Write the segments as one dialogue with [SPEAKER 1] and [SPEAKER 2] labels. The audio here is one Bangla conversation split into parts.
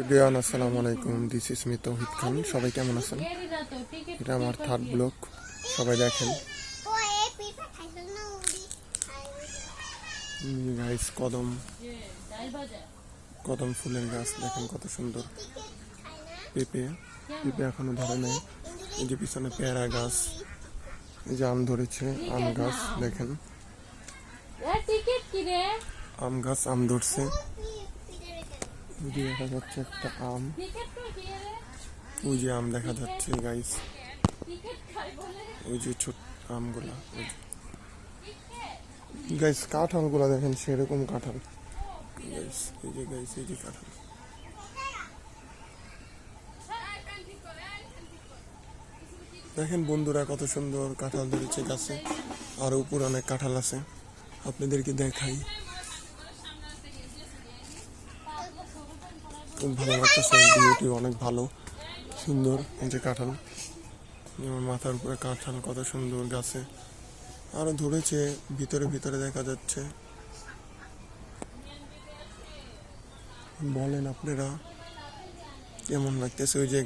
[SPEAKER 1] এভরিওয়ান আসসালামু আলাইকুম, দিস ইজ মি তৌহিদ খান। সবাই কেমন আছেন? এটা আমার থার্ড ব্লগ, সবাই দেখেন। গাইস, কদম কদম ফুলের গাছ দেখেন কত সুন্দর। পেঁপে পেঁপে এখনো ধরে নেই। এই যে পিছনে পেয়ারা গাছ, এই যে আম ধরেছে, আম গাছ দেখেন, আম গাছ আম ধরছে। দেখা যাচ্ছে একটা আম, ওই যে আম দেখা যাচ্ছে গাইস, ওই যে ছোট আমগুলা, গাইস কাঁঠাল গুলা দেখেন সেরকম কাঁঠাল গাইস, এই যে গাইস এই যে কাঁঠাল। দেখেন বন্ধুরা কত সুন্দর কাঁঠাল ধরেছে গাছে, আর উপর অনেক কাঁঠাল আছে, আপনাদেরকে দেখাই। খুব ভালো লাগতেছে, ভিউটি অনেক ভালো সুন্দর। এই যে কাঁঠাল, মাথার উপরে কাঁঠাল কত সুন্দর গাছে, আরো ধরেছে ভিতরে ভিতরে দেখা যাচ্ছে। বলেন আপনারা কেমন লাগতেছে? ওই যে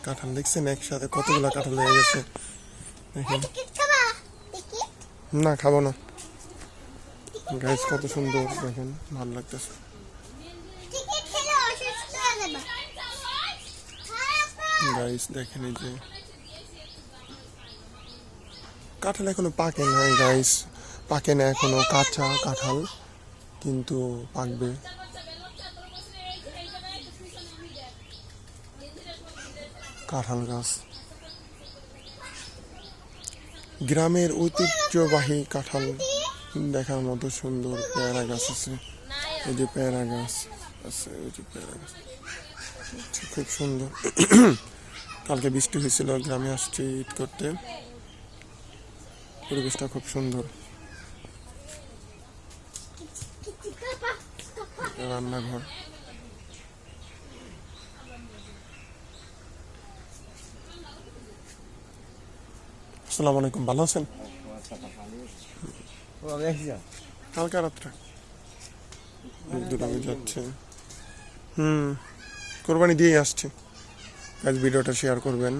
[SPEAKER 1] কাঁঠাল দেখছেন একসাথে কতগুলা কাঁঠাল হয়ে গেছে দেখেন। না খাবো না গাইস, কত সুন্দর দেখেন, ভালো লাগতেছে গাইস। দেখেন এই যে কাঁঠাল এখনো পাকে নাই গাইস, পাকে না এখনো, কাঁচা কাঁঠাল, কিন্তু পাকবে। কাঁঠাল গাছ, গ্রামের ঐতিহ্যবাহী কাঁঠাল দেখার মতো সুন্দর। পেয়ারা গাছ আছে, এই যে পেয়ারা গাছ আছে, ওই যে পেয়ারা গাছ খুব সুন্দর। কালকে বৃষ্টি হয়েছিল, গ্রামে আসছি ঈদ করতে, পরিবেশটা খুব সুন্দর। রান্নাঘর, আসসালামু আলাইকুম, ভালো আছেন? কালকে রাত্রে দুটাকে যাচ্ছে, কোরবানি দিয়ে আসছে। আজ ভিডিওটা শেয়ার করবেন,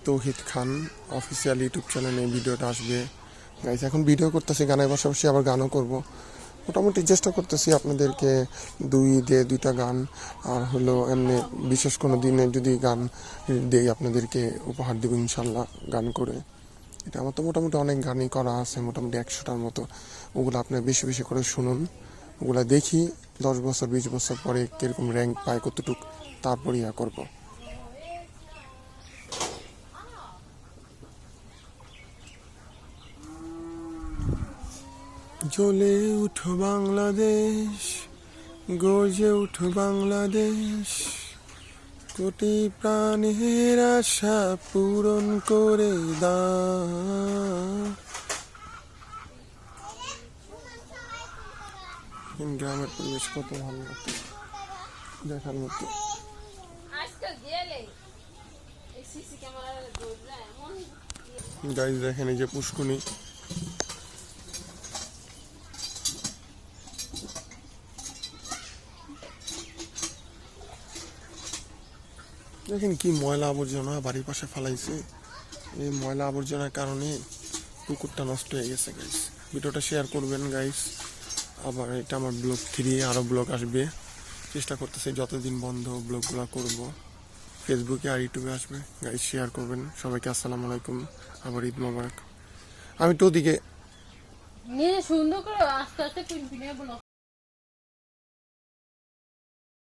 [SPEAKER 1] তৌহিদ খান অফিসিয়াল ইউটিউব চ্যানেলে ভিডিওটা আসবে গাইস। এখন ভিডিও করতেছি, গানের পাশাপাশি আবার গানও করব। মোটামুটি চেষ্টা করতেছি আপনাদেরকে দুইটা গান, আর হলো এমনি বিশেষ কোনো দিনে যদি গান দেই আপনাদেরকে উপহার দেবো ইনশাল্লাহ গান করে। এটা আমার তো মোটামুটি অনেক গানই করা আছে, মোটামুটি 100টার মতো। ওগুলো আপনার বেশি বেশি করে শুনুন, ওগুলা দেখি 10 বছর 20 বছর পরে কীরকম র্যাঙ্ক পায়, কতটুক, তারপরে ইয়া করবো। জ্বলে উঠো বাংলাদেশ, গর্জে উঠো বাংলাদেশ, কোটি প্রাণের আশা পূরণ করে দাও। গ্রামের পরিবেশ কত ভালো লাগতো দেখার মতো। গাইস দেখেন এই যে পুষ্কুনি, দেখেন কি ময়লা আবর্জনা বাড়ির পাশে ফেলাইছে। এই ময়লা আবর্জনার কারণে পুকুরটা নষ্ট হয়ে গেছে গাইস। ভিডিওটা শেয়ার করবেন গাইস। আবার এটা আমার ব্লগ 3, আরও ব্লগ আসবে, চেষ্টা করতেছি যতদিন বন্ধ ব্লগগুলো করব। ফেসবুকে আর ইউটিউবে আসবে গাইস, শেয়ার করবেন। সবাইকে আসসালামু আলাইকুম, আবার ঈদ মোবারক। আমি তো ওদিকে
[SPEAKER 2] সুন্দর করে আস্তে আস্তে